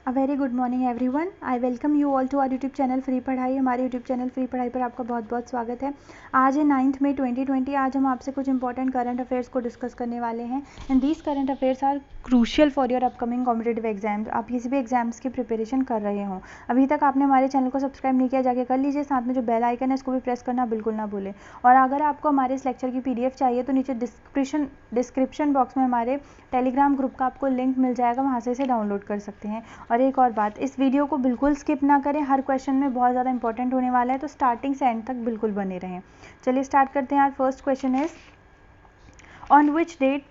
A very good morning everyone. I welcome you all to our YouTube channel free पढ़ाई। हमारे YouTube channel free पढ़ाई पर आपका बहुत बहुत स्वागत है। आज है 9 मई 2020। आज हम आपसे कुछ इंपॉर्टेंट करंट अफेयर्स को डिस्कस करने वाले हैं and these current affairs are crucial for your upcoming competitive exams. आप किसी भी एग्जाम्स की प्रिपरेशन कर रहे हो, अभी तक आपने हमारे चैनल को सब्सक्राइब नहीं किया, जाके कर लीजिए। साथ में जो बेल आइकन है इसको भी प्रेस करना बिल्कुल ना भूलें। और अगर आपको हमारे इस लेक्चर की PDF चाहिए तो नीचे डिस्क्रिप्शन बॉक्स में हमारे टेलीग्राम ग्रुप का आपको लिंक मिल जाएगा, वहाँ से इसे डाउनलोड कर सकते हैं। और एक और बात, इस वीडियो को बिल्कुल स्किप ना करें, हर क्वेश्चन में बहुत ज़्यादा इंपॉर्टेंट होने वाला है, तो स्टार्टिंग से एंड तक बिल्कुल बने रहें। चलिए स्टार्ट करते हैं। आज first question is on which date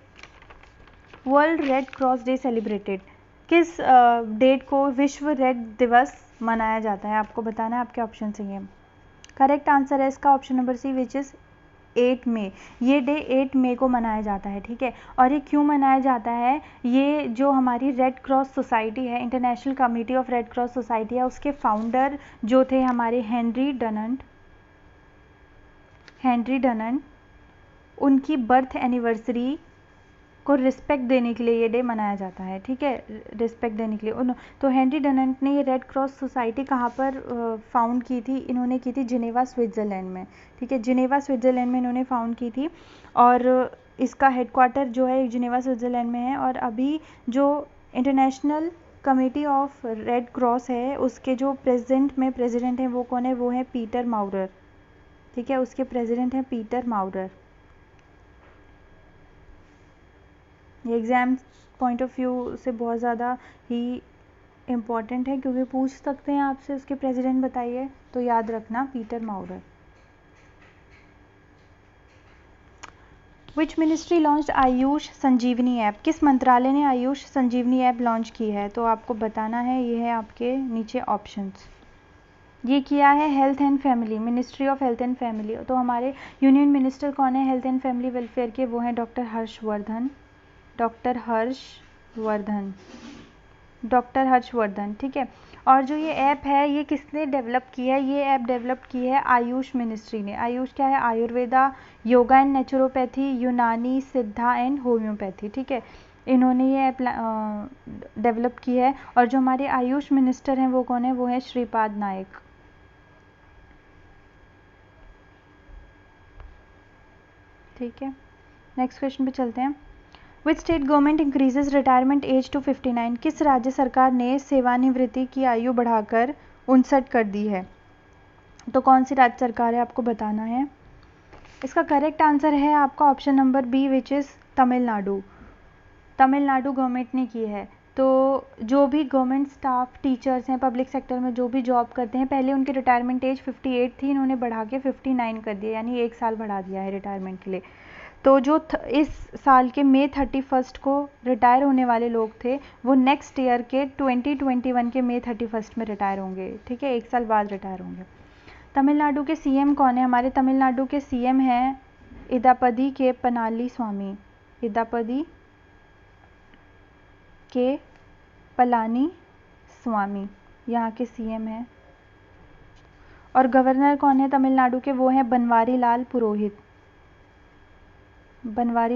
World Red Cross Day celebrated. किस डेट को विश्व रेड दिवस मनाया जाता है, आपको बताना है। आपके ऑप्शन हैं ये। करेक्ट आंसर है इसका option number C, which is 8 मई। ये डे 8 मई को मनाया जाता है, ठीक है। और ये क्यों मनाया जाता है, ये जो हमारी रेड क्रॉस सोसाइटी है, international committee of red cross society है, उसके फाउंडर जो थे हमारे हेनरी डनंट, उनकी बर्थ एनिवर्सरी को रिस्पेक्ट देने के लिए ये डे मनाया जाता है, ठीक है। रिस्पेक्ट देने के लिए तो हेनरी डनंट ने ये रेड क्रॉस सोसाइटी कहाँ पर फाउंड की थी, इन्होंने की थी जिनेवा स्विट्ज़रलैंड में, ठीक है। जिनेवा स्विट्ज़रलैंड में इन्होंने फाउंड की थी और इसका हेडक्वार्टर जो है जिनेवा स्विट्ज़रलैंड में है। और अभी जो international committee of red cross है उसके जो प्रेसिडेंट हैं वो कौन है, वो है पीटर माउरर, ठीक है। उसके प्रेसिडेंट हैं पीटर माउरर। ये एग्ज़ाम पॉइंट ऑफ व्यू से बहुत ज़्यादा ही इम्पॉर्टेंट है, क्योंकि पूछ सकते हैं आपसे उसके प्रेसिडेंट बताइए, तो याद रखना Peter Maurer. Which ministry launch Ayush Sanjeevani app. किस मंत्रालय ने आयुष संजीवनी ऐप लॉन्च की है, तो आपको बताना है। ये है आपके नीचे ऑप्शंस। ये किया है health and family, ministry of health and family. तो हमारे यूनियन मिनिस्टर कौन है हेल्थ एंड फैमिली वेलफेयर के, वो हैं डॉक्टर हर्षवर्धन, ठीक है। और जो ये ऐप है ये किसने डेवलप की है, ये ऐप डेवलप की है आयुष मिनिस्ट्री ने। आयुष क्या है, आयुर्वेदा, योगा एंड नेचुरोपैथी, यूनानी, सिद्धा एंड होम्योपैथी, ठीक है। इन्होंने ये ऐप डेवलप की है। और जो हमारे आयुष मिनिस्टर हैं वो कौन है, वो है श्रीपाद नायक, ठीक है। नेक्स्ट क्वेश्चन पे चलते हैं। Which state government increases retirement age to 59। किस राज्य सरकार ने सेवानिवृत्ति की आयु बढ़ाकर 59 कर दी है, तो कौन सी राज्य सरकार है, आपको बताना है। इसका करेक्ट आंसर है आपका option number B, which is Tamil Nadu. Tamil Nadu government ने की है। तो जो भी गवर्नमेंट स्टाफ टीचर्स हैं पब्लिक सेक्टर में जो भी जॉब करते हैं, पहले उनकी रिटायरमेंट एज 58 थी, इन्होंने बढ़ा के 59 कर दिया, यानी 1 साल बढ़ा दिया है रिटायरमेंट के लिए। तो जो इस साल के मई 31 को रिटायर होने वाले लोग थे वो नेक्स्ट ईयर के 2021 के मई 31 में रिटायर होंगे, ठीक है। 1 साल बाद रिटायर होंगे। तमिलनाडु के CM कौन है, हमारे तमिलनाडु के CM हैं इदापदी के पनाली स्वामी, इदापदी के पलानी स्वामी यहाँ के CM हैं। और गवर्नर कौन है तमिलनाडु के, वो हैं बनवारी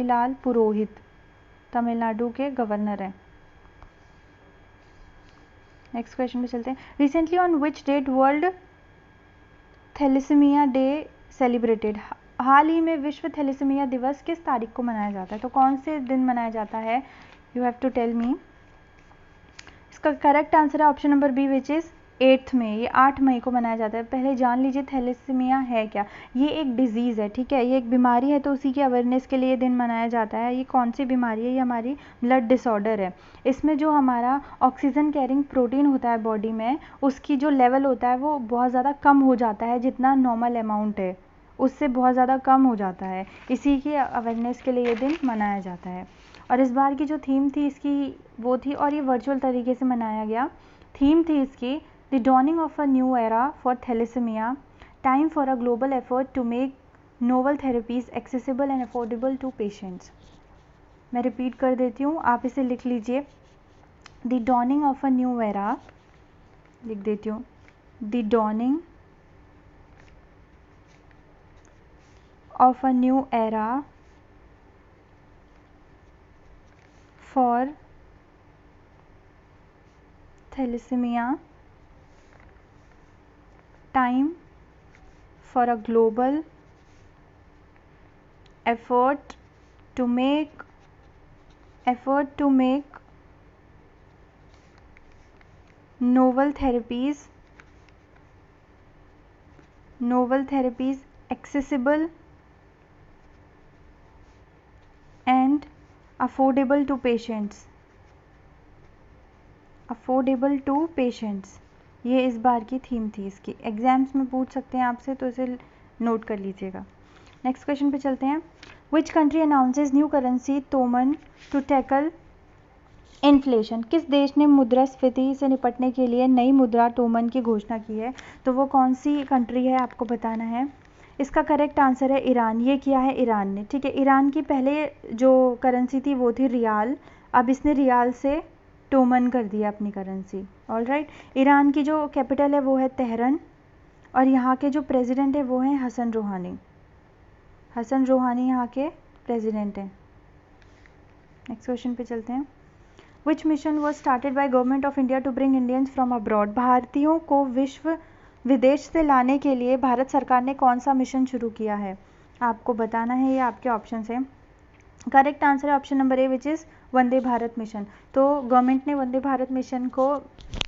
लाल पुरोहित तमिलनाडु के गवर्नर हैं। नेक्स्ट क्वेश्चन पे चलते हैं। Recently on which date world thalassaemia day celebrated. हाल ही में विश्व थैलेसीमिया दिवस किस तारीख को मनाया जाता है, तो कौन से दिन मनाया जाता है, you have to tell me. इसका करेक्ट आंसर है option number B, which is 8 मई। ये 8 मई को मनाया जाता है। पहले जान लीजिए थैलेसीमिया है क्या। ये एक डिजीज़ है, ठीक है, ये एक बीमारी है, तो उसी की अवेयरनेस के लिए ये दिन मनाया जाता है। ये कौन सी बीमारी है, ये हमारी ब्लड डिसऑर्डर है। इसमें जो हमारा ऑक्सीजन कैरिंग प्रोटीन होता है बॉडी में, उसकी जो लेवल होता है वो बहुत ज़्यादा कम हो जाता है, जितना नॉर्मल अमाउंट है उससे बहुत ज़्यादा कम हो जाता है। इसी की अवेयरनेस के लिए ये दिन मनाया जाता है। और इस बार की जो थीम थी इसकी वो थी, और ये वर्चुअल तरीके से मनाया गया। थीम थी इसकी the dawning of a new era for thalassemia, time for a global effort to make novel therapies accessible and affordable to patients. मैं रिपीट कर देती हूँ, आप इसे लिख लीजिए। The dawning of a new era, लिख देती हूँ, the dawning of a new era for thalassemia, time for a global effort to make novel therapies accessible and affordable to patients। ये इस बार की थीम थी इसकी, एग्जाम्स में पूछ सकते हैं आपसे, तो इसे नोट कर लीजिएगा। नेक्स्ट क्वेश्चन पे चलते हैं। Which country announces new currency toman to tackle inflation? किस देश ने मुद्रास्फीति से निपटने के लिए नई मुद्रा टोमन की घोषणा की है? तो वो कौन सी कंट्री है आपको बताना है। इसका करेक्ट आंसर है ईरान। ये किया है ईरान ने, ठीक है। ईरान की पहले जो करेंसी थी वो थी रियाल, अब इसने रियाल से टोमन कर दिया अपनी करेंसी। All right. ईरान की जो कैपिटल है वो है तेहरान, और यहाँ के जो प्रेसिडेंट है वो हैं हसन रोहानी यहाँ के प्रेसिडेंट हैं। नेक्स्ट क्वेश्चन पे चलते हैं। Which mission was started by government of India to bring Indians from abroad? भारतीयों को विदेश से लाने के लिए भारत सरकार ने कौन सा मिशन शुरू किया है? आपको बताना है, ये आपके ऑप्शन है। करेक्ट आंसर है option number A, which is Vande Bharat mission. तो गवर्नमेंट ने वंदे भारत मिशन को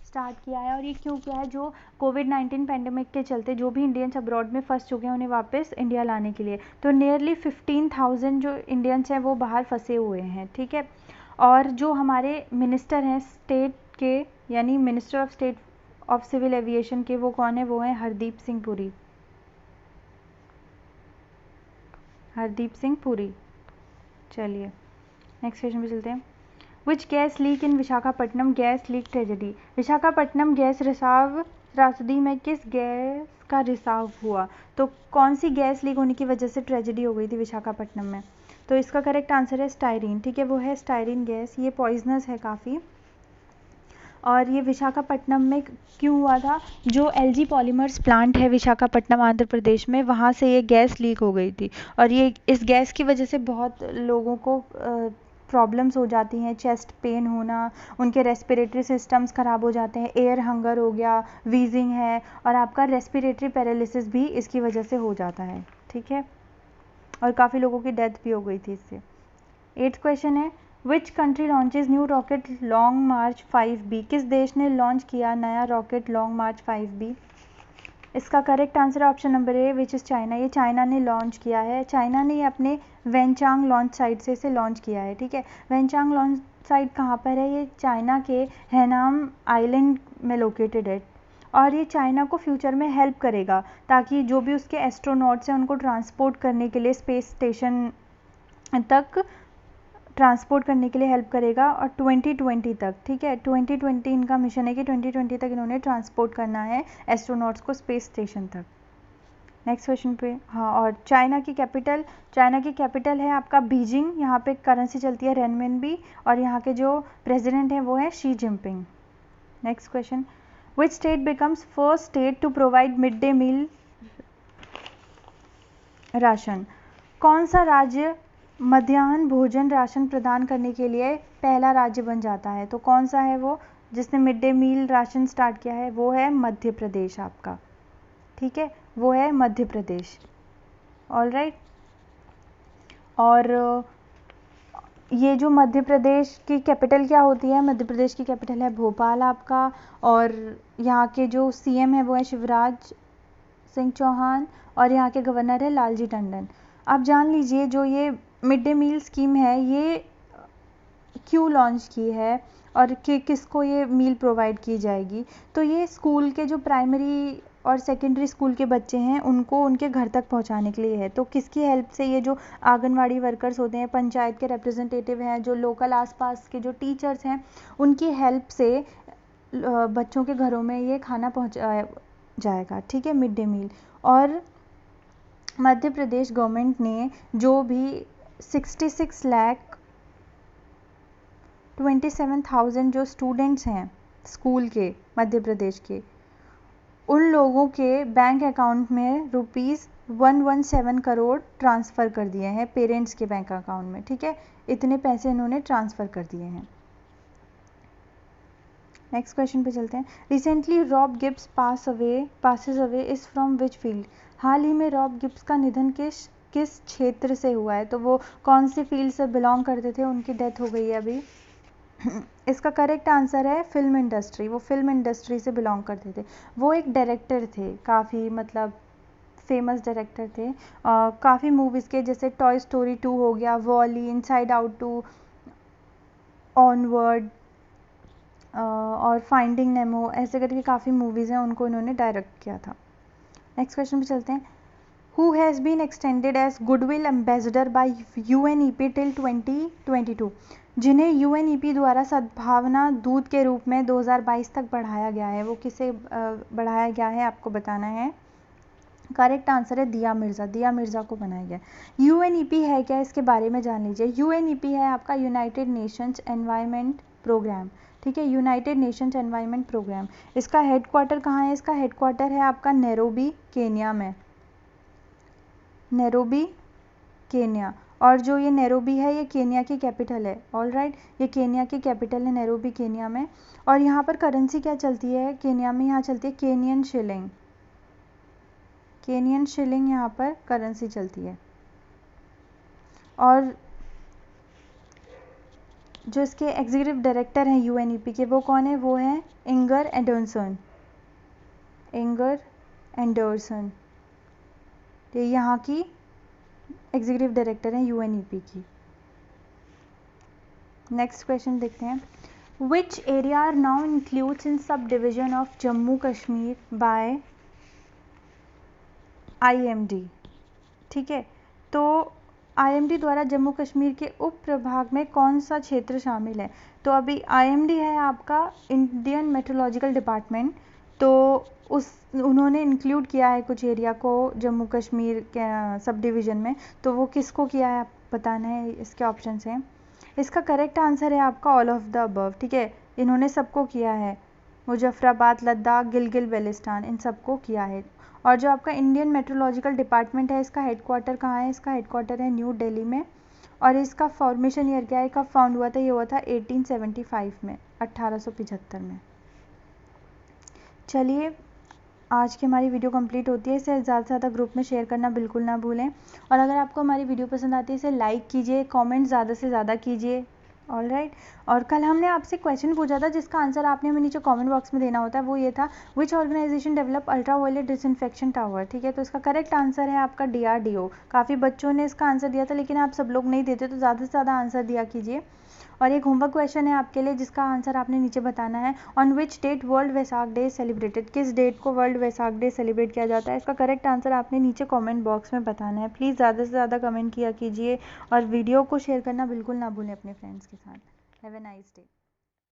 स्टार्ट किया है, और ये क्यों किया है? जो कोविड-19 पैंडेमिक के चलते जो भी इंडियंस अब्रॉड में फंस चुके हैं उन्हें वापस इंडिया लाने के लिए। तो नियरली 15,000 जो इंडियंस हैं वो बाहर फंसे हुए हैं, ठीक है। और जो हमारे मिनिस्टर हैं स्टेट के, यानी minister of state of civil aviation के, वो कौन है? वो हैं हरदीप सिंह पुरी। चलिए नेक्स्ट क्वेश्चन पे चलते हैं। Which gas leak in Visakhapatnam gas leak tragedy? Visakhapatnam gas रिसाव त्रासदी में किस गैस का रिसाव हुआ? तो कौन सी गैस लीक होने की वजह से ट्रेजेडी हो गई थी विशाखापट्टनम में? तो इसका करेक्ट आंसर है स्टायरीन, ठीक है। वो है स्टायरीन गैस, ये पॉइजनस है काफ़ी। और ये विशाखापट्टनम में क्यों हुआ था? जो एलजी पॉलीमर्स प्लांट है विशाखापट्टनम आंध्र प्रदेश में, वहाँ से ये गैस लीक हो गई थी, और ये इस गैस की वजह से बहुत लोगों को प्रॉब्लम्स हो जाती हैं, चेस्ट पेन होना, उनके रेस्पिरेटरी सिस्टम्स ख़राब हो जाते हैं, एयर हंगर हो गया, वीजिंग है, और आपका रेस्पिरेटरी पैरालिसिस भी इसकी वजह से हो जाता है, ठीक है। और काफ़ी लोगों की डेथ भी हो गई थी इससे। 8th क्वेश्चन है। Which country launches new rocket long March 5B? किस देश ने लॉन्च किया नया रॉकेट लॉन्ग मार्च 5B? इसका करेक्ट आंसर है option number A, which is China. ये चाइना ने लॉन्च किया है। चाइना ने अपने वेनचांग लॉन्च साइट से इसे लॉन्च किया है, ठीक है। वेनचांग लॉन्च साइट कहाँ पर है? ये चाइना के हैनाम आइलैंड में लोकेटेड है, और ये चाइना को फ्यूचर में हेल्प करेगा ताकि जो भी उसके एस्ट्रोनॉट्स हैं उनको ट्रांसपोर्ट करने के लिए स्पेस स्टेशन तक ट्रांसपोर्ट करने के लिए हेल्प करेगा, और 2020 तक, ठीक है। 2020 इनका मिशन है कि 2020 तक इन्होंने ट्रांसपोर्ट करना है एस्ट्रोनॉट्स को स्पेस स्टेशन तक। नेक्स्ट क्वेश्चन पे, हाँ, और चाइना की कैपिटल है आपका बीजिंग। यहाँ पे करेंसी चलती है रेनमिनबी, और यहाँ के जो प्रेसिडेंट हैं वो है Xi Jinping. Next question. Which state becomes first state to provide mid day meal ration? कौन सा राज्य मध्याह्न भोजन राशन प्रदान करने के लिए पहला राज्य बन जाता है? तो कौन सा है वो जिसने mid day meal ration start किया है? वो है मध्य प्रदेश आपका, ठीक है, वो है मध्य प्रदेश। All right. और ये जो मध्य प्रदेश की कैपिटल क्या होती है? मध्य प्रदेश की कैपिटल है भोपाल आपका, और यहाँ के जो सीएम है वो है शिवराज सिंह चौहान, और यहाँ के गवर्नर है लालजी टंडन। आप जान लीजिए जो ये मिड डे मील स्कीम है ये क्यों लॉन्च की है, और किसको ये मील प्रोवाइड की जाएगी। तो ये स्कूल के जो प्राइमरी और सेकेंडरी स्कूल के बच्चे हैं उनको उनके घर तक पहुंचाने के लिए है। तो किसकी हेल्प से? ये जो आंगनवाड़ी वर्कर्स होते हैं, पंचायत के रिप्रेजेंटेटिव हैं, जो लोकल आसपास के जो टीचर्स हैं, उनकी हेल्प से बच्चों के घरों में ये खाना पहुंचाया जाएगा, ठीक है, मिड डे मील। और मध्य प्रदेश गवर्नमेंट ने जो भी 66,27,000 जो स्टूडेंट्स हैं स्कूल के मध्य प्रदेश के, उन लोगों के बैंक अकाउंट में ₹117 करोड़ ट्रांसफ़र कर दिए हैं पेरेंट्स के बैंक अकाउंट में, ठीक है। इतने पैसे इन्होंने ट्रांसफ़र कर दिए हैं। नेक्स्ट क्वेश्चन पे चलते हैं। Recently Rob Gibbs passes away is from which field. हाल ही में रॉब गिब्स का निधन किस क्षेत्र से हुआ है, तो वो कौन सी फील्ड से बिलोंग करते थे, उनकी डेथ हो गई है अभी। इसका करेक्ट आंसर है फिल्म इंडस्ट्री। वो फिल्म इंडस्ट्री से बिलोंग करते थे। वो एक डायरेक्टर थे, काफ़ी मतलब फेमस डायरेक्टर थे। काफ़ी मूवीज़ के, जैसे टॉय स्टोरी 2 हो गया, वॉली, इनसाइड आउट 2, ऑनवर्ड और फाइंडिंग नेमो, ऐसे करके काफ़ी मूवीज़ हैं, उनको इन्होंने डायरेक्ट किया था। नेक्स्ट क्वेश्चन पे चलते हैं। Who has been extended as goodwill ambassador by UNEP till 2022। जिन्हें UNEP द्वारा सद्भावना दूत के रूप में 2022 तक बढ़ाया गया है, वो किसे बढ़ाया गया है आपको बताना है। करेक्ट आंसर है दिया मिर्ज़ा। दिया मिर्ज़ा को बनाया गया। UNEP है क्या, इसके बारे में जान लीजिए। UNEP है आपका यूनाइटेड नेशंस एनवायरनमेंट प्रोग्राम। ठीक है, यूनाइटेड नेशंस एनवायरनमेंट प्रोग्राम। इसका हेडक्वार्टर कहाँ है? इसका हेडक्वार्टर है आपका नैरोबी, केन्या में। Nairobi, Kenya. और जो ये नैरोबी है, ये केन्या की कैपिटल है। ऑल राइट, ये केन्या की कैपिटल है नैरोबी, केन्या में। और यहाँ पर करेंसी क्या चलती है केन्या में? यहाँ चलती है केनियन शिलिंग। केनियन शिलिंग यहाँ पर करेंसी चलती है। और जो इसके एग्जीक्यूटिव डायरेक्टर हैं UNEP के, वो कौन है? वो हैं इंगर एंडरसन। इंगर एंडरसन, ये यहाँ की एग्जीक्यूटिव डायरेक्टर हैं UNEP की। नेक्स्ट क्वेश्चन देखते हैं। Which area are now includes in subdivision of Jammu Kashmir by IMD। ठीक है, तो IMD द्वारा जम्मू कश्मीर के उप प्रभाग में कौन सा क्षेत्र शामिल है? तो अभी IMD है आपका इंडियन मेट्रोलॉजिकल डिपार्टमेंट, तो उन्होंने इंक्लूड किया है कुछ एरिया को जम्मू कश्मीर के सब डिवीज़न में, तो वो किसको किया है आप बताना है। इसके ऑप्शन हैं। इसका करेक्ट आंसर है आपका ऑल ऑफ द अबव। ठीक है, इन्होंने सबको किया है। मुजफ्फराबाद, लद्दाख, गिलगित बेल्टिस्तान, इन सबको किया है। और जो आपका इंडियन मेट्रोलॉजिकल डिपार्टमेंट है, इसका हेडक्वार्टर कहाँ है? इसका हेडक्वार्टर है न्यू दिल्ली में। और इसका फॉर्मेशन ईयर क्या है, कब फाउंड हुआ था? ये हुआ था 1875 में, 1875 में। चलिए, आज की हमारी वीडियो कंप्लीट होती है। इसे ज़्यादा से ज़्यादा ग्रुप में शेयर करना बिल्कुल ना भूलें। और अगर आपको हमारी वीडियो पसंद आती है, इसे लाइक कीजिए, कमेंट ज़्यादा से ज़्यादा कीजिए। All right. और कल हमने आपसे क्वेश्चन पूछा था, जिसका आंसर आपने हमें नीचे कमेंट बॉक्स में देना होता है। वो ये था, which organisation develop ultraviolet disinfection tower. ठीक है, तो इसका करेक्ट आंसर है आपका DRDO। काफ़ी बच्चों ने इसका आंसर दिया था, लेकिन आप सब लोग नहीं देते, तो ज़्यादा से ज़्यादा आंसर दिया कीजिए। और एक होमवर्क क्वेश्चन है आपके लिए, जिसका आंसर आपने नीचे बताना है। On which date World Vaisakh Day celebrated. किस डेट को वर्ल्ड वैसाख डे सेलिब्रेट किया जाता है? इसका करेक्ट आंसर आपने नीचे कमेंट बॉक्स में बताना है। प्लीज़ ज़्यादा से ज़्यादा कमेंट किया कीजिए और वीडियो को शेयर करना बिल्कुल ना भूलें अपने फ्रेंड्स के साथ। Have a nice day.